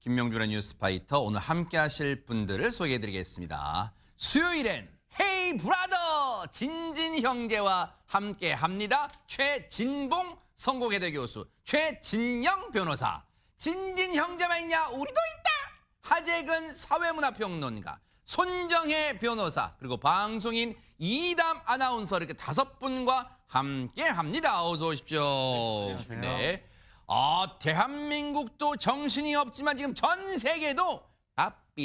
김명준의 뉴스파이터 오늘 함께 하실 분들을 소개해드리겠습니다. 수요일엔 헤이 브라더 진진 형제와 함께 합니다. 최진봉 성공회대 교수, 최진영 변호사. 진진 형제만 있냐? 우리도 있다. 하재근 사회문화평론가, 손정혜 변호사, 그리고 방송인 이담 아나운서 이렇게 5분과 함께 합니다. 어서 오십시오. 네. 대한민국도 정신이 없지만 지금 전 세계도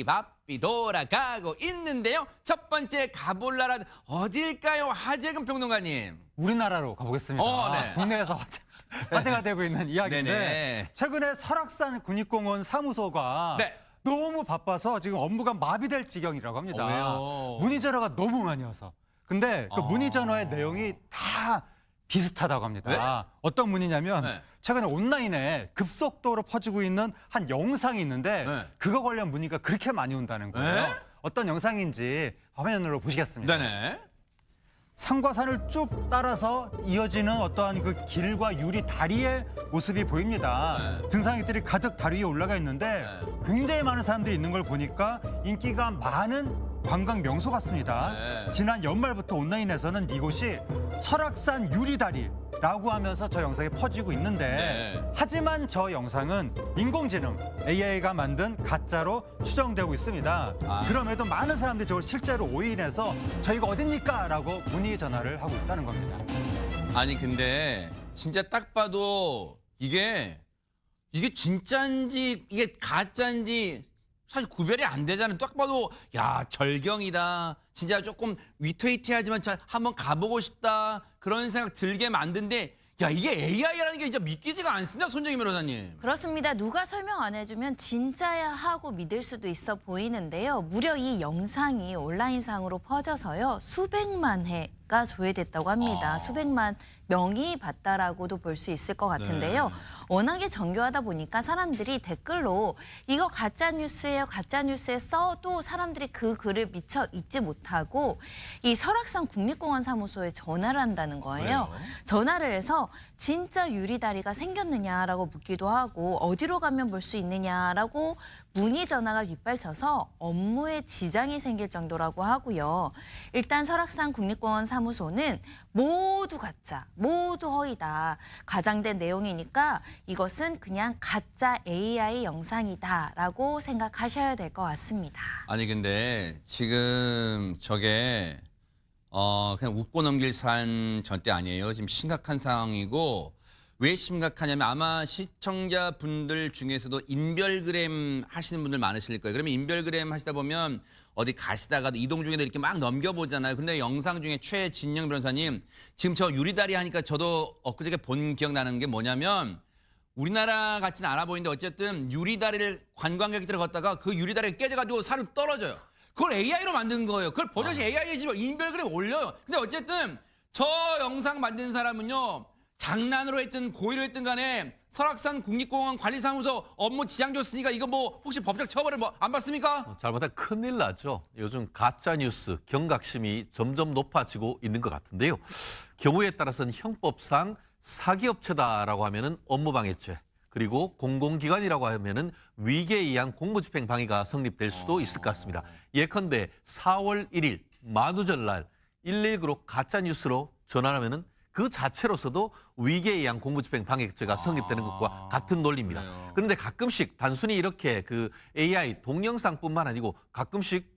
바삐 돌아가고 있는데요. 첫 번째 가볼 나라 어딜까요? 하재근 평론가님. 우리나라로 가보겠습니다. 네. 국내에서 화제가 되고 있는 이야기인데 네네. 최근에 설악산 국립공원 사무소가 네. 너무 바빠서 지금 업무가 마비될 지경이라고 합니다. 왜요? 문의 전화가 너무 많이 와서. 근데 그 문의 전화의 내용이 다 비슷하다고 합니다. 네? 어떤 문의냐면 네. 최근에 온라인에 급속도로 퍼지고 있는 한 영상이 있는데 네. 그거 관련 문의가 그렇게 많이 온다는 거예요. 네? 어떤 영상인지 화면으로 보시겠습니다. 네네. 산과 산을 쭉 따라서 이어지는 어떠한 그 길과 유리 다리의 모습이 보입니다. 네. 등산객들이 가득 다리 위에 올라가 있는데 굉장히 많은 사람들이 있는 걸 보니까 인기가 많은 관광 명소 같습니다. 네. 지난 연말부터 온라인에서는 이곳이 설악산 유리다리라고 하면서 저 영상이 퍼지고 있는데 네. 하지만 저 영상은 인공지능 AI가 만든 가짜로 추정되고 있습니다. 그럼에도 많은 사람들이 저걸 실제로 오인해서 저희가 어딥니까? 라고 문의 전화를 하고 있다는 겁니다. 아니 근데 진짜 딱 봐도 이게 진짜인지 이게 가짜인지 사실 구별이 안 되잖아요. 딱 봐도 야 절경이다. 진짜 조금 위태위태하지만 한번 가보고 싶다. 그런 생각 들게 만든데 야 이게 AI라는 게 진짜 믿기지가 않습니다. 손정희 변호사님. 그렇습니다. 누가 설명 안 해주면 진짜야 하고 믿을 수도 있어 보이는데요. 무려 이 영상이 온라인상으로 퍼져서요. 수백만 회가 조회됐다고 합니다. 수백만 명이 봤다라고도 볼 수 있을 것 같은데요. 워낙에 정교하다 보니까 사람들이 댓글로 이거 가짜뉴스예요. 가짜뉴스에 써도 사람들이 그 글을 미처 읽지 못하고 이 설악산 국립공원 사무소에 전화를 한다는 거예요. 왜요? 전화를 해서 진짜 유리다리가 생겼느냐라고 묻기도 하고 어디로 가면 볼 수 있느냐라고 문의 전화가 빗발쳐서 업무에 지장이 생길 정도라고 하고요. 일단 설악산 국립공원 사무소는 모두 가짜, 모두 허위다. 과장된 내용이니까 이것은 그냥 가짜 AI 영상이다라고 생각하셔야 될 것 같습니다. 아니 근데 지금 저게 그냥 웃고 넘길 산 절대 아니에요. 지금 심각한 상황이고 왜 심각하냐면 아마 시청자분들 중에서도 인별그램 하시는 분들 많으실 거예요. 그러면 인별그램 하시다 보면 어디 가시다가도 이동 중에도 이렇게 막 넘겨보잖아요. 근데 영상 중에 최진영 변호사님 지금 저 유리다리 하니까 저도 엊그저께 본 기억나는 게 뭐냐면 우리나라 같지는 않아 보이는데 어쨌든 유리다리를 관광객들이 걷다가 그 유리다리가 깨져가지고 산을 떨어져요. 그걸 AI로 만든 거예요. 그걸 버젓이 AI에 집어 인별그램 올려요. 근데 어쨌든 저 영상 만든 사람은요. 장난으로 했든 고의로 했든 간에 설악산 국립공원 관리사무소 업무 지장 줬으니까 이거 뭐 혹시 법적 처벌을 뭐 안 받습니까? 잘못하면 큰일 나죠. 요즘 가짜뉴스 경각심이 점점 높아지고 있는 것 같은데요. 경우에 따라서는 형법상 사기업체다라고 하면은 업무방해죄, 그리고 공공기관이라고 하면은 위계에 의한 공무집행 방해가 성립될 수도 있을 것 같습니다. 예컨대 4월 1일 만우절날 119로 가짜뉴스로 전화하면은 그 자체로서도 위계에 의한 공무집행 방해죄가 성립되는 것과 같은 논리입니다. 그래요. 그런데 가끔씩 단순히 이렇게 그 AI 동영상뿐만 아니고 가끔씩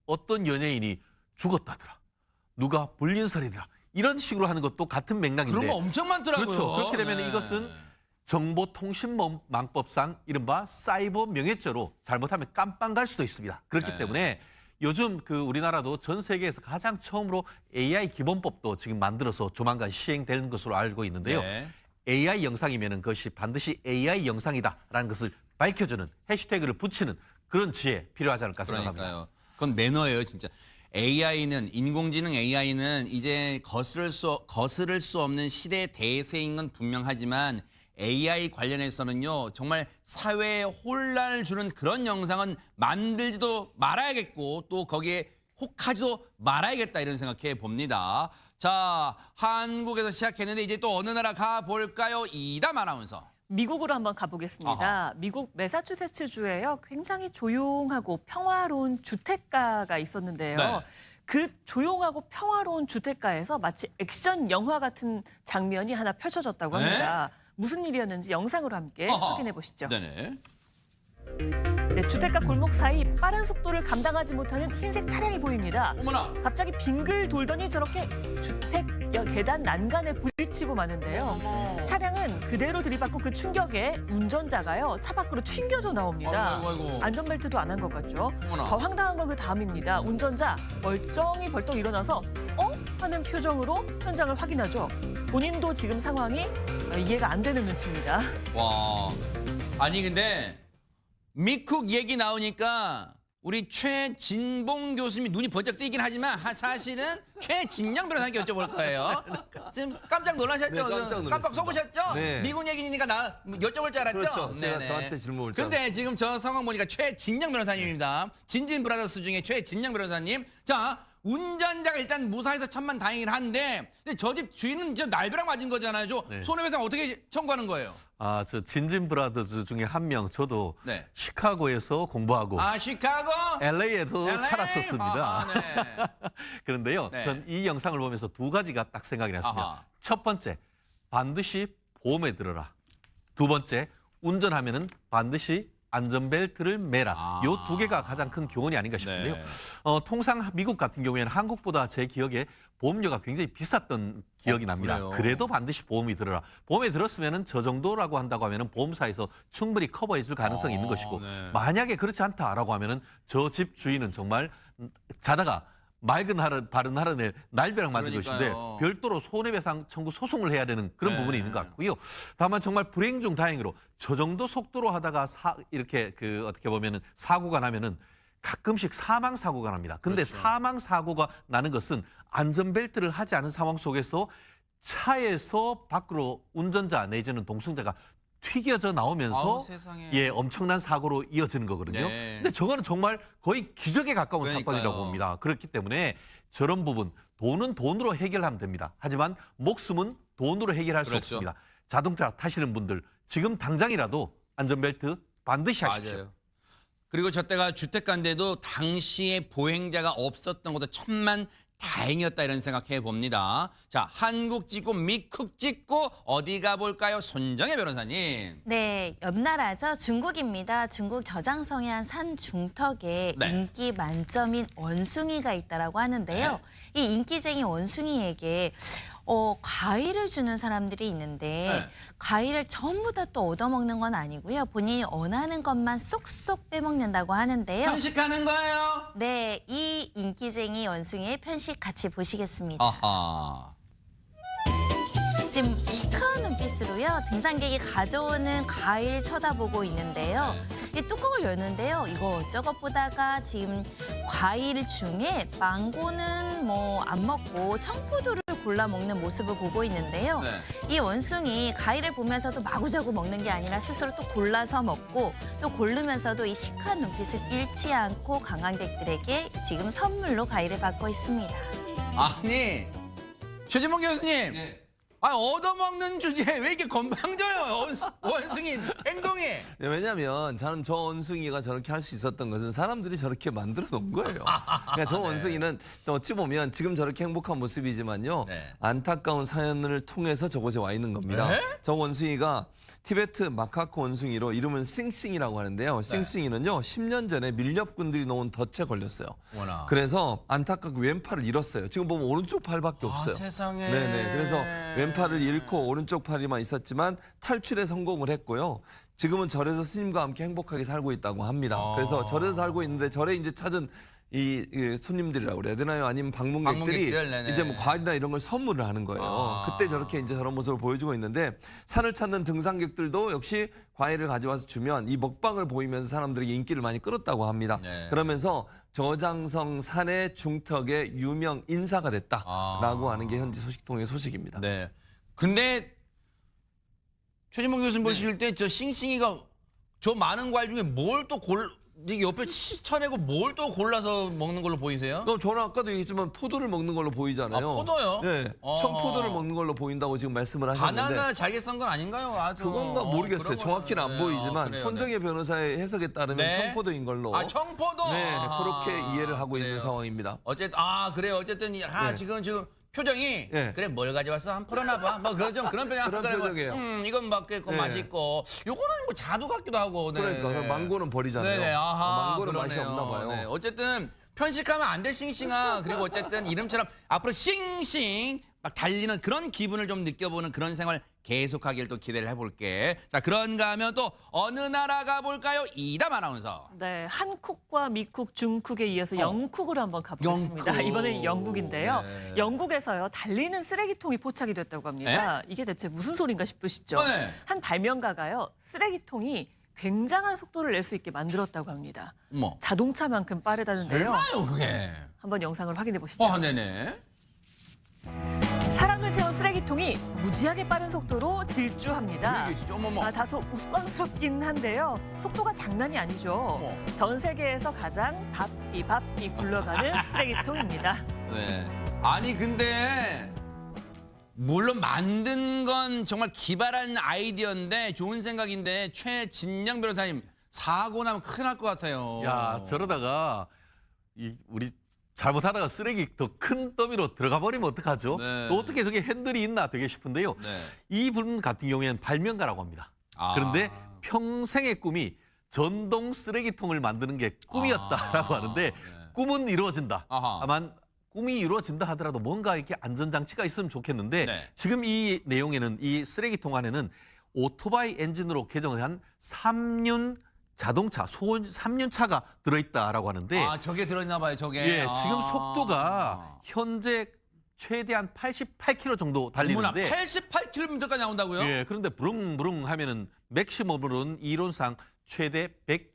어떤 연예인이 죽었다더라, 누가 불륜설이더라 이런 식으로 하는 것도 같은 맥락인데 그런 거 엄청 많더라고요. 그렇죠. 그렇게 되면 네. 이것은 정보통신망법상 이른바 사이버 명예죄로 잘못하면 깜빵 갈 수도 있습니다. 그렇기 네. 때문에 요즘 그 우리나라도 전 세계에서 가장 처음으로 AI 기본법도 지금 만들어서 조만간 시행되는 것으로 알고 있는데요. 네. AI 영상이면은 그것이 반드시 AI 영상이다라는 것을 밝혀주는 해시태그를 붙이는 그런 지혜 필요하지 않을까 생각합니다. 그러니까요. 그건 매너예요, 진짜. AI는 인공지능 AI는 이제 거스를 수 없는 시대 대세인 건 분명하지만 AI 관련해서는요. 정말 사회에 혼란을 주는 그런 영상은 만들지도 말아야겠고 또 거기에 혹하지도 말아야겠다 이런 생각해 봅니다. 자, 한국에서 시작했는데 이제 또 어느 나라 가볼까요? 이담 아나운서. 미국으로 한번 가보겠습니다. 미국 매사추세츠주에요. 굉장히 조용하고 평화로운 주택가가 있었는데요. 네. 그 조용하고 평화로운 주택가에서 마치 액션 영화 같은 장면이 하나 펼쳐졌다고 합니다. 무슨 일이었는지 영상으로 함께 확인해 보시죠. 네네. 네, 주택가 골목 사이 빠른 속도를 감당하지 못하는 흰색 차량이 보입니다. 어머나. 갑자기 빙글 돌더니 저렇게 주택 계단 난간에 부딪히고 마는데요. 차량은 그대로 들이받고 그 충격에 운전자가요 차 밖으로 튕겨져 나옵니다. 아이고, 아이고. 안전벨트도 안 한 것 같죠. 어머나. 더 황당한 건 그 다음입니다. 운전자 멀쩡히 벌떡 일어나서 어? 하는 표정으로 현장을 확인하죠. 본인도 지금 상황이 이해가 안 되는 눈치입니다. 와. 아니 근데 미쿡 얘기 나오니까 우리 최진봉 교수님이 눈이 번쩍 뜨이긴 하지만 사실은 최진영 변호사님께 여쭤볼 거예요. 지금 깜짝 놀라셨죠? 네, 깜짝 놀랐습니다. 깜빡 속으셨죠? 네. 미국 얘기니까 나 여쭤볼 줄 알았죠? 그렇죠. 제가 네네. 저한테 질문 올 줄 근데 지금 저 상황 보니까 최진영 변호사님입니다. 진진 브라더스 중에 최진영 변호사님. 자, 운전자가 일단 무사해서 천만 다행이긴 한데 근데 저 집 주인은 지금 날벼락 맞은 거잖아요. 저 네. 손해배상 어떻게 청구하는 거예요? 아, 저 진진 브라더스 중에 한 명, 저도 네. 시카고에서 공부하고 아, 시카고? LA에도 LA? 살았었습니다. 아, 네. 그런데요, 네. 전 이 영상을 보면서 두 가지가 딱 생각이 났습니다. 아하. 첫 번째, 반드시 보험에 들어라. 두 번째, 운전하면은 반드시 안전벨트를 매라. 아. 요 두 개가 가장 큰 교훈이 아닌가 싶은데요. 네. 통상 미국 같은 경우에는 한국보다 제 기억에 보험료가 굉장히 비쌌던 기억이 납니다. 그래요? 그래도 반드시 보험이 들어라. 보험에 들었으면은 저 정도라고 한다고 하면은 보험사에서 충분히 커버해 줄 가능성이 있는 것이고 네. 만약에 그렇지 않다라고 하면은 저 집 주인은 정말 자다가 맑은 하루 바른 하루에 날벼락 맞은 그러니까요. 것인데 별도로 손해배상 청구 소송을 해야 되는 그런 네. 부분이 있는 것 같고요. 다만 정말 불행 중 다행으로 저 정도 속도로 하다가 이렇게 그 어떻게 보면은 사고가 나면은 가끔씩 사망 사고가 납니다. 근데 그렇죠. 사망 사고가 나는 것은 안전벨트를 하지 않은 상황 속에서 차에서 밖으로 운전자 내지는 동승자가 튀겨져 나오면서 아우, 세상에. 예 엄청난 사고로 이어지는 거거든요. 네. 근데 저거는 정말 거의 기적에 가까운 그러니까요. 사건이라고 봅니다. 그렇기 때문에 저런 부분 돈은 돈으로 해결하면 됩니다. 하지만 목숨은 돈으로 해결할 수 그렇죠. 없습니다. 자동차 타시는 분들 지금 당장이라도 안전벨트 반드시 하십시오. 맞아요. 그리고 저 때가 주택가인데도 당시에 보행자가 없었던 것도 천만 다행이었다 이런 생각해 봅니다. 자, 한국 찍고 미국 찍고 어디 가볼까요? 손정혜 변호사님. 네, 옆나라죠. 중국입니다. 중국 저장성의 한 산 중턱에 네. 인기 만점인 원숭이가 있다라고 하는데요. 이 인기쟁이 원숭이에게 과일을 주는 사람들이 있는데 네. 과일을 전부 다 또 얻어먹는 건 아니고요. 본인이 원하는 것만 쏙쏙 빼먹는다고 하는데요. 편식하는 거예요? 네, 이 인기쟁이 원숭이의 편식 같이 보시겠습니다. 아하. 지금 시크한 눈빛으로요. 등산객이 가져오는 과일 쳐다보고 있는데요. 이 뚜껑을 열는데요. 이거 저것 보다가 지금 과일 중에 망고는 뭐 안 먹고 청포도를 골라 먹는 모습을 보고 있는데요. 네. 이 원숭이 과일을 보면서도 마구자구 먹는 게 아니라 스스로 또 골라서 먹고 또 고르면서도 이 시크한 눈빛을 잃지 않고 관광객들에게 지금 선물로 과일을 받고 있습니다. 아니, 최진봉 교수님. 아, 얻어먹는 주제에 왜 이렇게 건방져요? 원숭이 행동이. 네, 왜냐하면 저는 저 원숭이가 저렇게 할 수 있었던 것은 사람들이 저렇게 만들어 놓은 거예요. 그러니까 저 원숭이는 어찌 보면 지금 저렇게 행복한 모습이지만요. 네. 안타까운 사연을 통해서 저곳에 와 있는 겁니다. 네? 저 원숭이가 티베트 마카코 원숭이로 이름은 싱싱이라고 하는데요. 싱싱이는요 10년 전에 밀렵꾼들이 놓은 덫에 걸렸어요. 어머나. 그래서 안타깝게 왼팔을 잃었어요. 지금 보면 오른쪽 팔밖에 없어요. 세상에. 네네. 그래서 왼팔을 잃고 오른쪽 팔이만 있었지만 탈출에 성공을 했고요. 지금은 절에서 스님과 함께 행복하게 살고 있다고 합니다. 그래서 절에서 살고 있는데 절에 이제 찾은 이 손님들이라고 그래야 되나요? 아니면 방문객들이 방문객들, 네네. 이제 뭐 과일이나 이런 걸 선물을 하는 거예요. 그때 저렇게 이제 저런 모습을 보여주고 있는데 산을 찾는 등산객들도 역시 과일을 가져와서 주면 이 먹방을 보이면서 사람들에게 인기를 많이 끌었다고 합니다. 네. 그러면서 저장성 산의 중턱의 유명 인사가 됐다라고 하는 게 현지 소식통의 소식입니다. 네. 근데 최진봉 교수님 보실 때 저 싱싱이가 저 많은 과일 중에 뭘 또 이게 옆에 쳐내고 뭘 또 골라서 먹는 걸로 보이세요? 그럼 저는 아까도 얘기했지만 포도를 먹는 걸로 보이잖아요. 아, 포도요? 네, 어허. 청포도를 먹는 걸로 보인다고 지금 말씀을 하셨는데 바나나 잘게 썬 건 아닌가요? 아주. 그건가 모르겠어요. 그런 정확히는 안 거는. 보이지만 그래요, 손정혜 변호사의 해석에 따르면 네. 청포도인 걸로 아, 청포도. 네, 아하. 그렇게 이해를 하고 있는 그래요. 상황입니다. 어쨌든 그래요. 어쨌든 네. 지금 표정이 네. 그래 뭘 가져왔어 한 풀어놔 봐. 뭐 그런 표정. 그런 그래, 뭐, 표정이에요. 이건 먹겠고 네. 맛있고. 요거는 뭐 자두 같기도 하고. 네. 그러니까 그럼 망고는 버리잖아요. 네네. 아하, 망고는 맛이 그러네요. 없나 봐요. 네. 어쨌든 편식하면 안 될 싱싱아. 그리고 어쨌든 이름처럼 앞으로 싱싱 막 달리는 그런 기분을 좀 느껴보는 그런 생활 계속하길 또 기대를 해볼게. 자, 그런가 하면 또 어느 나라 가볼까요? 이담 아나운서. 네, 한쿡과 미쿡, 중쿡에 이어서 영쿡으로 한번 가보겠습니다. 영쿡. 이번엔 영국인데요. 네. 영국에서요, 달리는 쓰레기통이 포착이 됐다고 합니다. 이게 대체 무슨 소린가 싶으시죠? 네. 한 발명가가요, 쓰레기통이 굉장한 속도를 낼 수 있게 만들었다고 합니다. 뭐 자동차만큼 빠르다는데요. 얼마요 그게? 한번 영상을 확인해 보시죠. 네네. 사람을 태운 쓰레기통이 무지하게 빠른 속도로 질주합니다. 이게 진짜 어머머. 다소 우스꽝스럽긴 한데요. 속도가 장난이 아니죠. 어머. 전 세계에서 가장 바삐 굴러가는 쓰레기통입니다. 네. 아니 근데 물론 만든 건 정말 기발한 아이디어인데 좋은 생각인데 최진영 변호사님 사고 나면 큰일 날 것 같아요. 야, 저러다가 우리 잘못하다가 쓰레기 더 큰 더미로 들어가 버리면 어떡하죠? 네. 또 어떻게 저게 핸들이 있나 되게 싶은데요. 네. 이분 같은 경우에는 발명가라고 합니다. 아. 그런데 평생의 꿈이 전동 쓰레기통을 만드는 게 꿈이었다라고 하는데 꿈은 이루어진다. 아하. 다만 꿈이 이루어진다 하더라도 뭔가 이렇게 안전장치가 있으면 좋겠는데 네. 지금 이 내용에는 이 쓰레기통 안에는 오토바이 엔진으로 개정한 3륜 자동차, 소원 3륜차가 들어있다라고 하는데 저게 들어있나 봐요, 저게. 예, 지금 속도가 현재 최대한 88km 정도 어머나, 달리는데 88km까지 나온다고요? 예, 그런데 부릉부릉 하면은 맥시멈으로는 이론상 최대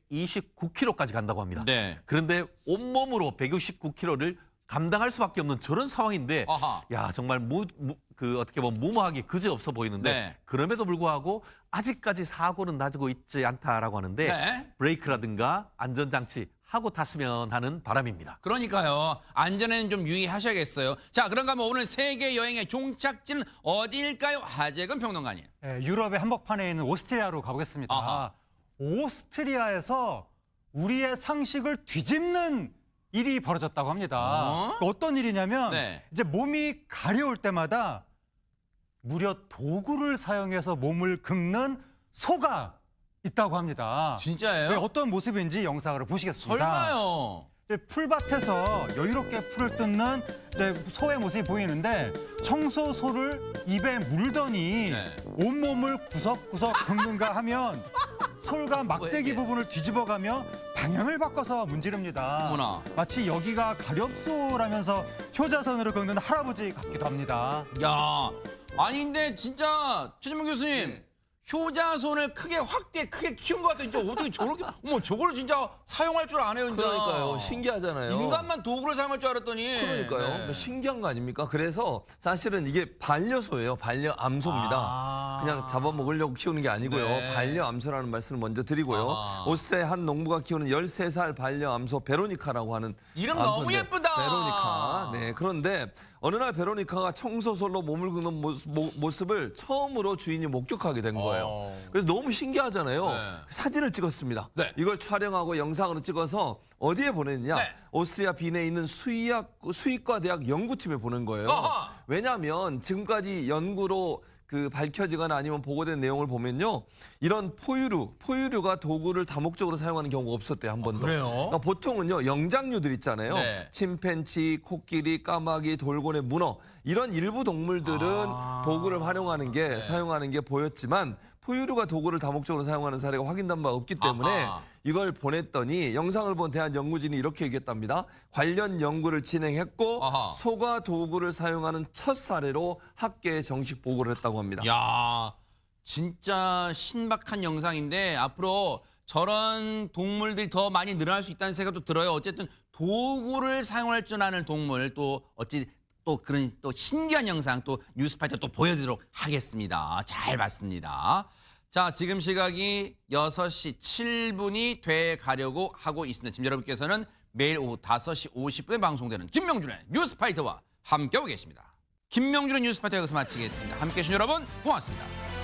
129km까지 간다고 합니다. 네. 그런데 온몸으로 169km를 감당할 수밖에 없는 저런 상황인데 아하. 야 정말 어떻게 보면 무모하기 그지없어 보이는데 네. 그럼에도 불구하고 아직까지 사고는 나지고 있지 않다라고 하는데 네. 브레이크라든가 안전장치 하고 탔으면 하는 바람입니다. 그러니까요. 안전에는 좀 유의하셔야겠어요. 자, 그런가 하면 오늘 세계 여행의 종착지는 어디일까요? 하재근 평론가님. 유럽의 한복판에 있는 오스트리아로 가보겠습니다. 아하. 오스트리아에서 우리의 상식을 뒤집는 일이 벌어졌다고 합니다. 어떤 일이냐면 네. 이제 몸이 가려울 때마다 무려 도구를 사용해서 몸을 긁는 소가 있다고 합니다. 진짜예요? 네, 어떤 모습인지 영상으로 보시겠습니다. 설마요. 이제 풀밭에서 여유롭게 풀을 뜯는 이제 소의 모습이 보이는데 청소소를 입에 물더니 네. 온몸을 구석구석 긁는가 하면 솔과 막대기 이게? 부분을 뒤집어가며 방향을 바꿔서 문지릅니다. 어머나. 마치 여기가 가렵소라면서 효자손으로 긁는 할아버지 같기도 합니다. 야, 아니 근데 진짜 최진문 교수님 효자손을 크게 키운 것 같아요. 진짜 어떻게 저렇게 어머 저걸 진짜 사용할 줄 아네요. 진짜. 그러니까요. 신기하잖아요. 인간만 도구를 사용할 줄 알았더니. 그러니까요. 네. 뭐 신기한 거 아닙니까? 그래서 사실은 이게 반려소예요. 반려암소입니다. 그냥 잡아먹으려고 키우는 게 아니고요. 네. 반려암소라는 말씀을 먼저 드리고요. 아. 오스트리아 한 농부가 키우는 13살 반려암소 베로니카라고 하는 이름 너무 암소인데 예쁘다. 베로니카. 네. 그런데 어느 날 베로니카가 청소솔로 몸을 긁는 모습을 처음으로 주인이 목격하게 된 거예요. 그래서 너무 신기하잖아요. 네. 사진을 찍었습니다. 네. 이걸 촬영하고 영상으로 찍어서 어디에 보냈냐? 네. 오스트리아 빈에 있는 수의과 대학 연구팀에 보낸 거예요. 아하. 왜냐하면 지금까지 연구로 밝혀지거나 아니면 보고된 내용을 보면요. 이런 포유류가 도구를 다목적으로 사용하는 경우가 없었대요. 한 번도. 그래요? 그러니까 보통은요. 영장류들 있잖아요. 네. 침팬치, 코끼리, 까마귀, 돌고래, 문어 이런 일부 동물들은 도구를 활용하는 게 사용하는 게 보였지만 포유류가 도구를 다목적으로 사용하는 사례가 확인된 바 없기 때문에 아하. 이걸 보냈더니 영상을 본 대한연구진이 이렇게 얘기했답니다. 관련 연구를 진행했고 아하. 소가 도구를 사용하는 첫 사례로 학계에 정식 보고를 했다고 합니다. 야, 진짜 신박한 영상인데 앞으로 저런 동물들이 더 많이 늘어날 수 있다는 생각도 들어요. 어쨌든 도구를 사용할 줄 아는 동물 또 그런 또 신기한 영상 또 뉴스파이터 또 보여드리도록 하겠습니다. 잘 봤습니다. 자, 지금 시각이 6시 7분이 돼 가려고 하고 있습니다. 지금 여러분께서는 매일 오후 5시 50분에 방송되는 김명준의 뉴스파이터와 함께하고 계십니다. 김명준의 뉴스파이터 여기서 마치겠습니다. 함께해 주신 여러분 고맙습니다.